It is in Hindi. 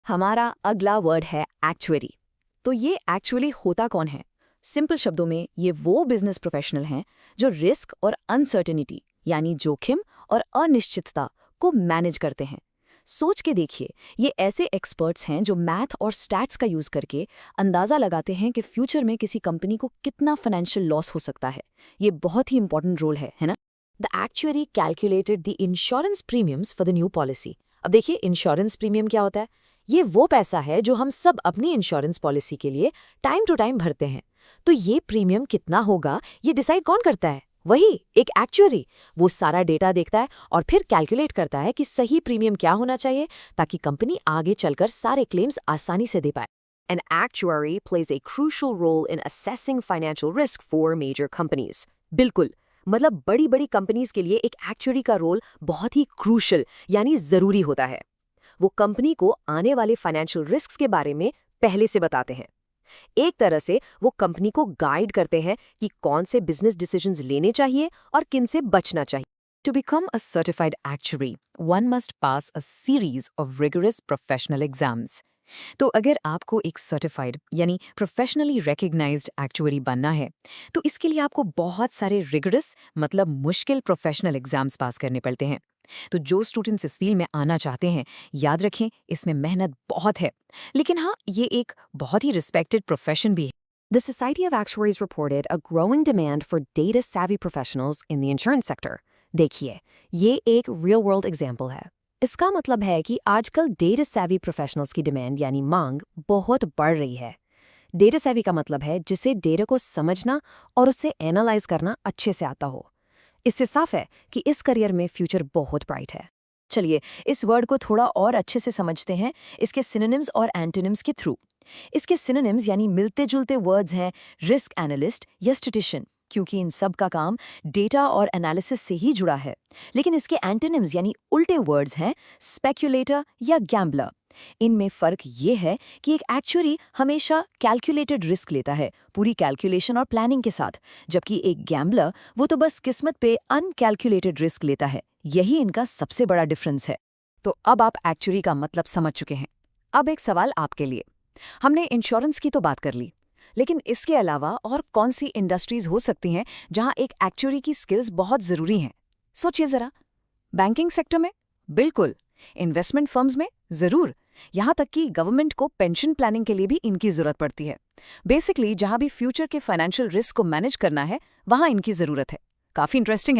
हमारा अगला वर्ड है एक्चुअरी। तो ये एक्चुअली होता कौन है? सिंपल शब्दों में ये वो बिजनेस प्रोफेशनल हैं जो रिस्क और अनसर्टेनिटी यानी जोखिम और अनिश्चितता को मैनेज करते हैं। सोच के देखिए, ये ऐसे एक्सपर्ट्स हैं जो मैथ और स्टैट्स का यूज करके अंदाजा लगाते हैं कि फ्यूचर में किसी कंपनी को कितना फाइनेंशियल लॉस हो सकता है। ये बहुत ही इंपॉर्टेंट रोल है ना? The actuary calculated the insurance premiums for the new policy. अब देखिए, इंश्योरेंस प्रीमियम क्या होता है? ये वो पैसा है जो हम सब अपनी इंश्योरेंस पॉलिसी के लिए टाइम टू टाइम भरते हैं। तो ये प्रीमियम कितना होगा, ये डिसाइड कौन करता है? वही एक एक्चुअरी। वो सारा डेटा देखता है और फिर कैलकुलेट करता है कि सही प्रीमियम क्या होना चाहिए ताकि कंपनी आगे चलकर सारे क्लेम्स आसानी से दे पाए। An actuary plays a crucial role in assessing financial risk for major companies. बिल्कुल, मतलब बड़ी बड़ी कंपनीज के लिए एक एक्चुअरी का रोल बहुत ही क्रूशल यानी जरूरी होता है। वो कंपनी को आने वाले फाइनेंशियल रिस्क के बारे में पहले से बताते हैं। एक तरह से वो कंपनी को गाइड करते हैं कि कौन से बिजनेस डिसीजंस लेने चाहिए और किन से बचना चाहिए। To become a certified actuary, one must pass a series of rigorous professional exams. तो अगर आपको एक सर्टिफाइड यानी प्रोफेशनली रिकग्नाइज्ड एक्चुअरी बनना है, तो इसके लिए आपको बहुत सारे रिगरस मतलब मुश्किल प्रोफेशनल एग्जाम्स पास करने पड़ते हैं। तो जो स्टूडेंट्स इस फील्ड में आना चाहते हैं, याद रखें इसमें मेहनत बहुत है, लेकिन हाँ, ये एक बहुत ही रिस्पेक्टेड प्रोफेशन भी है। The Society of Actuaries reported a growing demand for data-savvy professionals in the insurance sector. देखिए, ये एक real world example है। इसका मतलब है कि आजकल डेटा savvy प्रोफेशनल्स की डिमांड यानी मांग बहुत बढ़ रही है। डेटा savvy का मतलब है जिसे डेटा को समझना और उसे एनालाइज करना अच्छे से आता हो। इससे साफ है कि इस करियर में फ्यूचर बहुत ब्राइट है। चलिए, इस वर्ड को थोड़ा और अच्छे से समझते हैं इसके सिनोनिम्स और एंटोनिम्स के थ्रू। इसके सिनोनिम्स यानी मिलते जुलते वर्ड्स हैं रिस्क एनालिस्ट या स्टैटिस्टिशियन, क्योंकि इन सब का काम डेटा और एनालिसिस से ही जुड़ा है। लेकिन इसके एंटोनिम्स यानी उल्टे वर्ड्स हैं स्पेक्यूलेटर या गैम्बलर। इनमें फ़र्क ये है कि एक एक्चुअरी हमेशा कैलकुलेटेड रिस्क लेता है, पूरी कैलकुलेशन और प्लानिंग के साथ, जबकि एक गैम्बलर वो तो बस किस्मत पे अनकैलकुलेटेड रिस्क लेता है। यही इनका सबसे बड़ा डिफरेंस है। तो अब आप एक्चुअरी का मतलब समझ चुके हैं। अब एक सवाल आपके लिए। हमने इंश्योरेंस की तो बात कर ली, लेकिन इसके अलावा और कौन सी इंडस्ट्रीज हो सकती हैं जहां एक एक्चुअरी की स्किल्स बहुत ज़रूरी हैं? सोचिए ज़रा। बैंकिंग सेक्टर में? बिल्कुल। इन्वेस्टमेंट फर्म्स में? ज़रूर। यहाँ तक कि गवर्नमेंट को पेंशन प्लानिंग के लिए भी इनकी ज़रूरत पड़ती है। बेसिकली जहाँ भी फ्यूचर के फाइनेंशियल रिस्क को मैनेज करना है, वहाँ इनकी ज़रूरत है। काफ़ी इंटरेस्टिंग है।